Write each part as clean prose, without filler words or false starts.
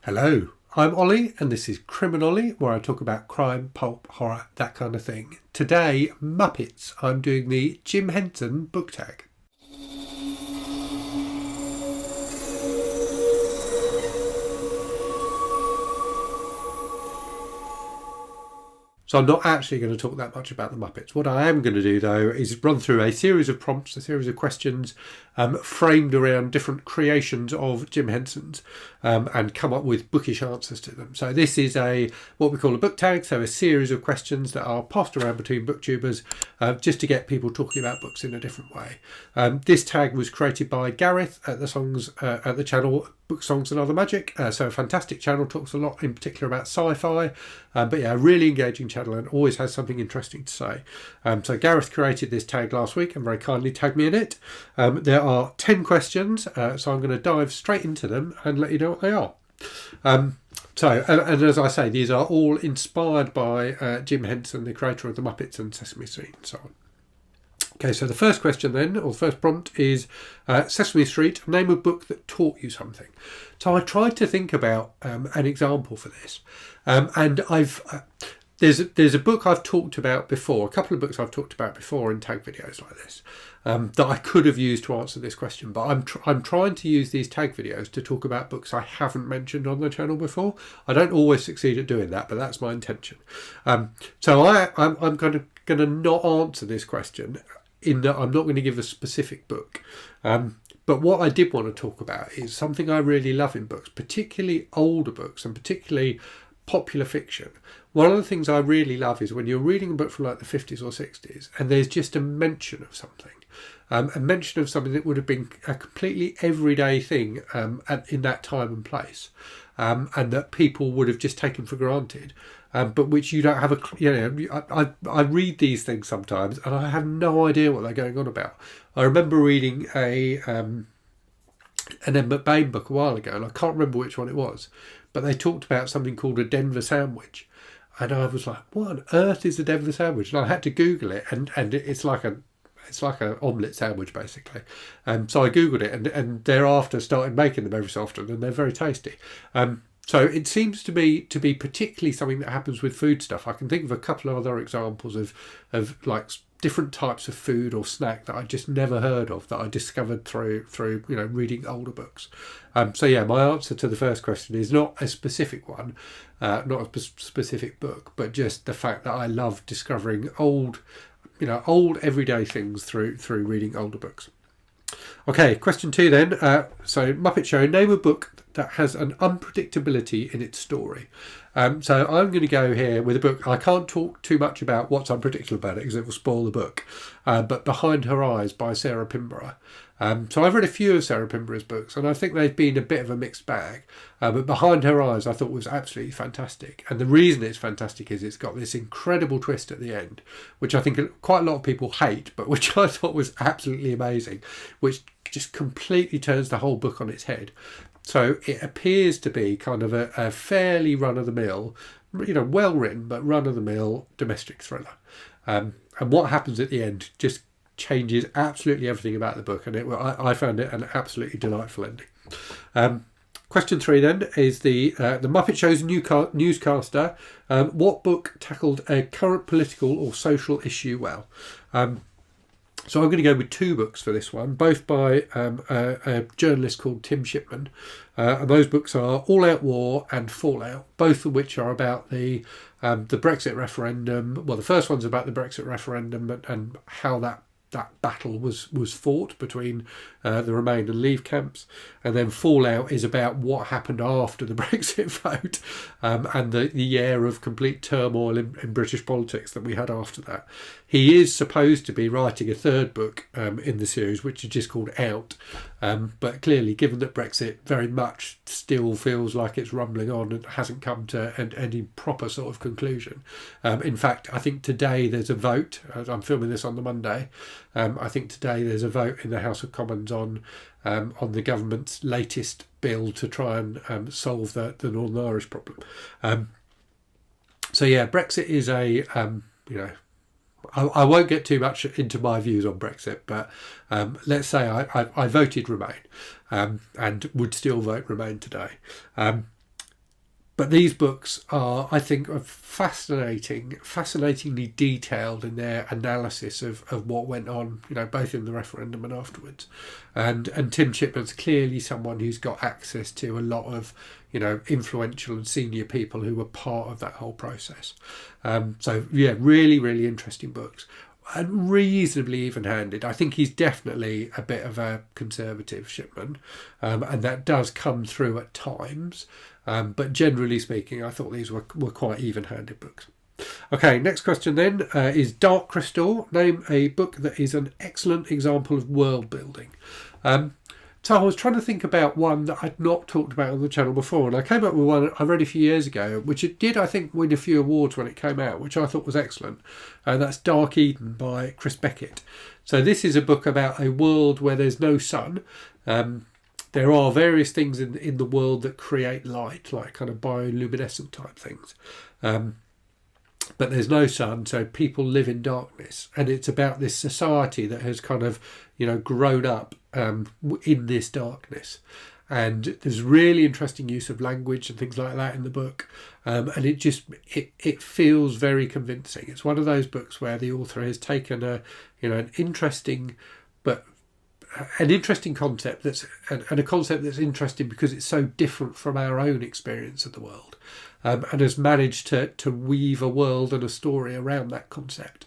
Hello, I'm Ollie and this is CriminOlly, where I talk about crime, pulp, horror, that kind of thing. Today, Muppets. I'm doing the Jim Henson book tag. So I'm not actually going to talk that much about the Muppets. What I am going to do, though, is run through a series of prompts, a series of questions framed around different creations of Jim Henson's and come up with bookish answers to them. So this is what we call a book tag, so a series of questions that are passed around between booktubers just to get people talking about books in a different way. This tag was created by Gareth at the channel Book Songs and Other Magic, so a fantastic channel, talks a lot in particular about sci-fi, but yeah, a really engaging channel and always has something interesting to say. So Gareth created this tag last week and very kindly tagged me in it. There are 10 questions, so I'm going to dive straight into them and let you know what they are. And as I say, these are all inspired by Jim Henson, the creator of the Muppets and Sesame Street and so on. Okay, so the first question then, or the first prompt is Sesame Street, name a book that taught you something. So I tried to think about an example for this, and there's a book I've talked about before, a couple of books I've talked about before in tag videos like this, that I could have used to answer this question, but I'm trying to use these tag videos to talk about books I haven't mentioned on the channel before. I don't always succeed at doing that, but that's my intention. So I'm going to not answer this question in that I'm not going to give a specific book. But what I did want to talk about is something I really love in books, particularly older books and particularly popular fiction. One of the things I really love is when you're reading a book from like the 50s or 60s and there's just a mention of something. A mention of something that would have been a completely everyday thing in that time and place, and that people would have just taken for granted, but which you don't have I read these things sometimes and I have no idea what they're going on about. I remember reading an Emmett Bain book a while ago, and I can't remember which one it was, but they talked about something called a Denver sandwich, and I was like, what on earth is a Denver sandwich? And I had to Google it, and it's like an omelette sandwich basically. So I googled it and thereafter started making them every so often, and they're very tasty. So it seems to be particularly something that happens with food stuff. I can think of a couple of other examples of like different types of food or snack that I just never heard of that I discovered through reading older books. So yeah, my answer to the first question is not a specific one, not a specific book, but just the fact that I love discovering old everyday things through reading older books. Okay, question 2 then. So Muppet Show, name a book that has an unpredictability in its story. So I'm going to go here with a book. I can't talk too much about what's unpredictable about it because it will spoil the book. But Behind Her Eyes by Sarah Pinborough. So I've read a few of Sarah Pinborough's books, and I think they've been a bit of a mixed bag. But Behind Her Eyes I thought was absolutely fantastic. And the reason it's fantastic is it's got this incredible twist at the end, which I think quite a lot of people hate, but which I thought was absolutely amazing, which just completely turns the whole book on its head. So it appears to be kind of a fairly run-of-the-mill, well-written, but run-of-the-mill domestic thriller. And what happens at the end just changes absolutely everything about the book, and I found it an absolutely delightful ending. Question 3 then is the Muppet Show's Newscaster. What book tackled a current political or social issue well? So I'm going to go with 2 books for this one, both by a journalist called Tim Shipman. And those books are All Out War and Fallout, both of which are about the Brexit referendum. Well, the first one's about the Brexit referendum and how that battle was fought between the Remain and Leave camps, and then Fallout is about what happened after the Brexit vote and the year of complete turmoil in British politics that we had after that. He is supposed to be writing a 3rd book in the series, which is just called Out, but clearly, given that Brexit very much still feels like it's rumbling on and hasn't come to any proper sort of conclusion. In fact, I think today there's a vote. I'm filming this on the Monday. I think today there's a vote in the House of Commons on the government's latest bill to try and solve the Northern Irish problem. So yeah, Brexit is I won't get too much into my views on Brexit, but let's say I voted Remain and would still vote Remain today. But these books are, I think, are fascinatingly detailed in their analysis of what went on, both in the referendum and afterwards. And Tim Chipman's clearly someone who's got access to a lot of, influential and senior people who were part of that whole process. So, yeah, really, really interesting books. And reasonably even-handed. I think he's definitely a bit of a conservative, Shipman, and that does come through at times. But generally speaking, I thought these were quite even-handed books. Okay, next question then is Dark Crystal. Name a book that is an excellent example of world building. So I was trying to think about one that I'd not talked about on the channel before, and I came up with one I read a few years ago, which it did, I think, win a few awards when it came out, which I thought was excellent. And that's Dark Eden by Chris Beckett. So this is a book about a world where there's no sun. There are various things in the world that create light, like kind of bioluminescent type things. But there's no sun, so people live in darkness. And it's about this society that has kind of, grown up in this darkness. And there's really interesting use of language and things like that in the book. And it feels very convincing. It's one of those books where the author has taken an interesting concept and a concept that's interesting because it's so different from our own experience of the world, and has managed to weave a world and a story around that concept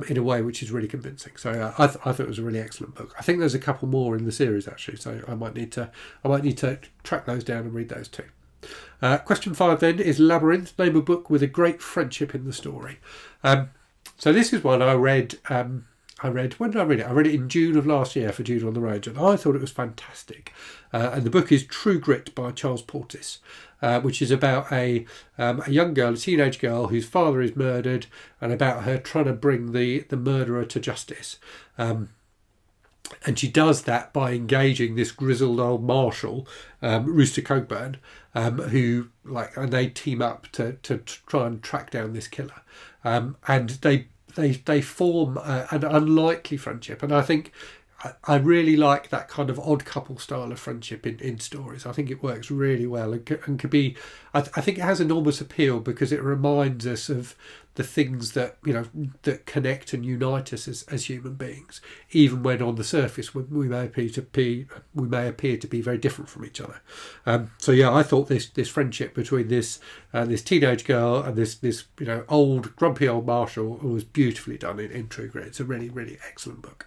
in a way which is really convincing. So I thought it was a really excellent book. I think there's a couple more in the series actually, so I might need to track those down and read those too. Question 5 then is Labyrinth. Name a book with a great friendship in the story. So this is one I read. When did I read it? I read it in June of last year for Jude on the Road, and I thought it was fantastic. And the book is True Grit by Charles Portis, which is about a young girl, a teenage girl, whose father is murdered, and about her trying to bring the murderer to justice. And she does that by engaging this grizzled old marshal, Rooster Cogburn, and they team up to try and track down this killer. And they form an unlikely friendship, and I think I really like that kind of odd couple style of friendship in stories. I think it works really well and could be. I think it has enormous appeal because it reminds us of the things that that connect and unite us as human beings, even when on the surface we may appear to be very different from each other. So yeah, I thought this friendship between this teenage girl and this old grumpy old marshal was beautifully done in True Grit. It's a really, really excellent book.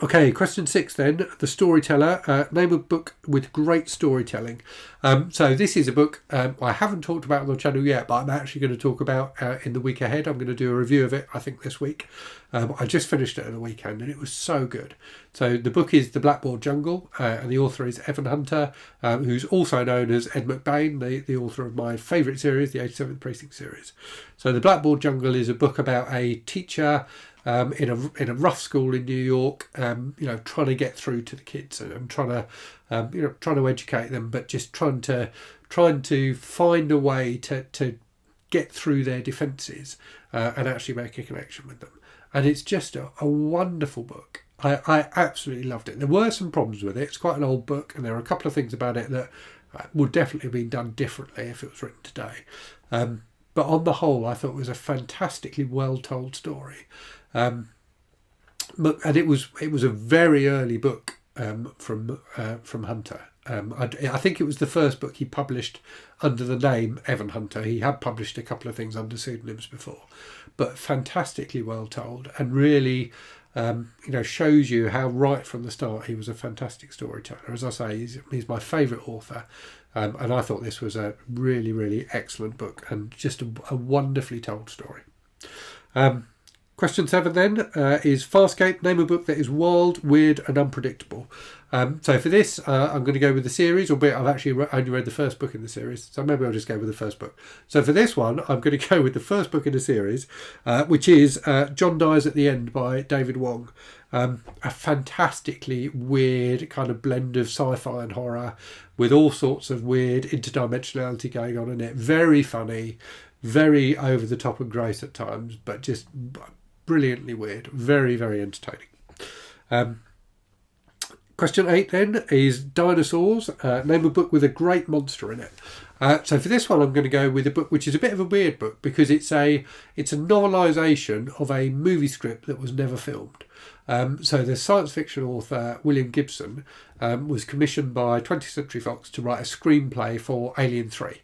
Okay, question 6 then. The Storyteller. Name a book with great storytelling. So this is a book I haven't talked about on the channel yet, but I'm actually going to talk about in the week ahead. I'm going to do a review of it, I think, this week. I just finished it at the weekend and it was so good. So the book is The Blackboard Jungle, and the author is Evan Hunter, who's also known as Ed McBain, the author of my favourite series, the 87th Precinct series. So The Blackboard Jungle is a book about a teacher in a rough school in New York, trying to get through to the kids and trying to educate them, but just trying to find a way to get through their defences and actually make a connection with them. And it's just a wonderful book. I absolutely loved it. There were some problems with it. It's quite an old book, and there are a couple of things about it that would definitely have been done differently if it was written today. But on the whole, I thought it was a fantastically well-told story. And it was a very early book from Hunter. I think it was the first book he published under the name Evan Hunter. He had published a couple of things under pseudonyms before, but fantastically well told, and really shows you how right from the start he was a fantastic storyteller. As I say, he's my favourite author, and I thought this was a really, really excellent book and just a wonderfully told story. Question 7 then is Farscape. Name a book that is wild, weird and unpredictable. So for this, I'm going to go with the series, albeit I've actually only read the first book in the series, so maybe I'll just go with the first book. So for this one, I'm going to go with the first book in the series, which is John Dies at the End by David Wong. A fantastically weird kind of blend of sci-fi and horror with all sorts of weird interdimensionality going on in it. Very funny, very over the top and gross at times, but just brilliantly weird. Very, very entertaining. Question 8 then is Dinosaurs. Name a book with a great monster in it. So for this one, I'm going to go with a book which is a bit of a weird book because it's a novelisation of a movie script that was never filmed. So the science fiction author William Gibson was commissioned by 20th Century Fox to write a screenplay for Alien 3,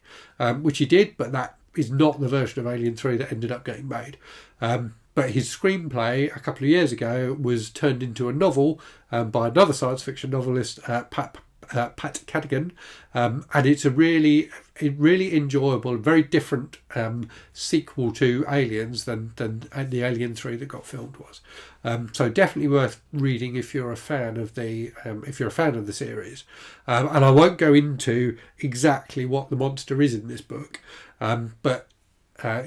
which he did, but that is not the version of Alien 3 that ended up getting made. But his screenplay a couple of years ago was turned into a novel by another science fiction novelist, Pat Cadigan, and it's a really enjoyable, very different sequel to Aliens than the Alien 3 that got filmed was. So definitely worth reading if you're a fan of the series. And I won't go into exactly what the monster is in this book, but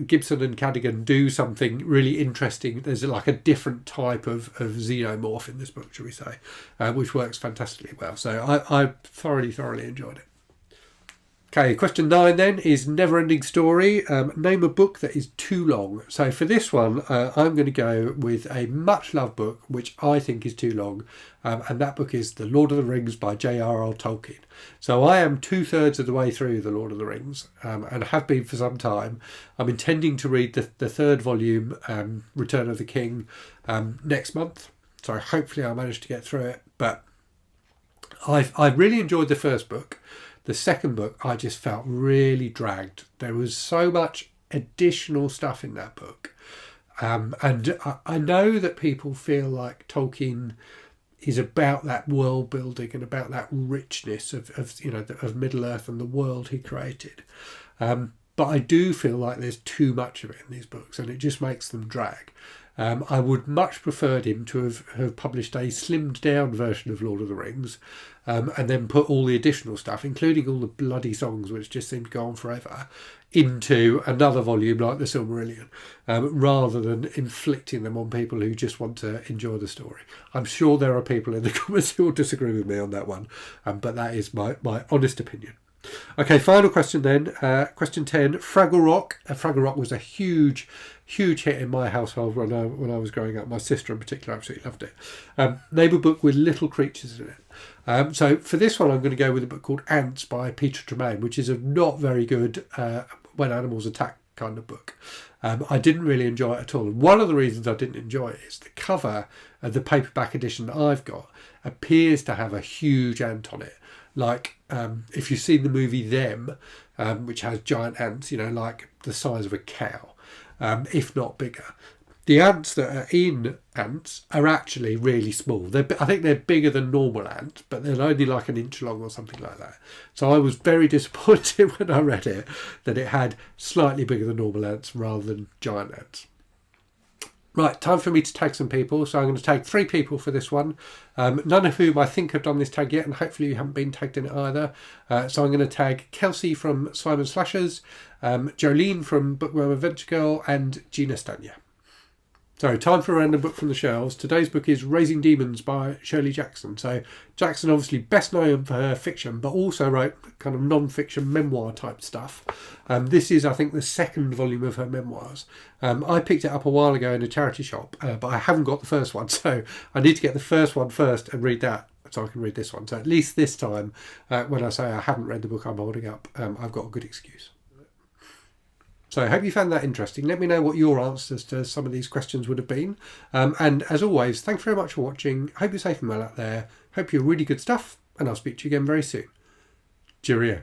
Gibson and Cadigan do something really interesting. There's like a different type of xenomorph in this book, shall we say, which works fantastically well. So I thoroughly enjoyed it. Okay, question 9 then is Neverending Story. Name a book that is too long. So for this one, I'm going to go with a much loved book, which I think is too long. And that book is The Lord of the Rings by J.R.R. Tolkien. So I am 2/3 of the way through The Lord of the Rings, and have been for some time. I'm intending to read the third volume, Return of the King, next month. So hopefully I'll manage to get through it. But I've really enjoyed the first book. The second book, I just felt really dragged. There was so much additional stuff in that book. And I know that people feel like Tolkien is about that world building and about that richness of Middle Earth and the world he created. But I do feel like there's too much of it in these books, and it just makes them drag. I would much preferred him to have published a slimmed down version of Lord of the Rings, and then put all the additional stuff, including all the bloody songs which just seem to go on forever, into another volume like the Silmarillion, rather than inflicting them on people who just want to enjoy the story. I'm sure there are people in the comments who will disagree with me on that one, but that is my honest opinion. Okay, final question then. Question 10, Fraggle Rock. Fraggle Rock was a huge hit in my household when I was growing up. My sister in particular absolutely loved it. Name a book with little creatures in it. So for this one, I'm going to go with a book called Ants by Peter Tremaine, which is a not very good when animals attack kind of book. I didn't really enjoy it at all. One of the reasons I didn't enjoy it is the cover of the paperback edition that I've got appears to have a huge ant on it. Like if you've seen the movie Them, which has giant ants, like the size of a cow, if not bigger. The ants that are in Ants are actually really small. I think they're bigger than normal ants, but they're only like an inch long or something like that. So I was very disappointed when I read it that it had slightly bigger than normal ants rather than giant ants. Right, time for me to tag some people. So I'm going to tag 3 people for this one. None of whom I think have done this tag yet, and hopefully you haven't been tagged in it either. So I'm going to tag Kelsey from Simon Slashers, Jolene from Bookworm Adventure Girl, and Gina Stania. So time for a random book from the shelves. Today's book is Raising Demons by Shirley Jackson. So Jackson obviously best known for her fiction, but also wrote kind of non-fiction memoir type stuff. This is, I think, the second volume of her memoirs. I picked it up a while ago in a charity shop, but I haven't got the first one. So I need to get the first one first and read that so I can read this one. So at least this time, when I say I haven't read the book I'm holding up, I've got a good excuse. So I hope you found that interesting. Let me know what your answers to some of these questions would have been. And as always, thanks very much for watching. Hope you're safe and well out there. Hope you're really good stuff. And I'll speak to you again very soon. Cheerio.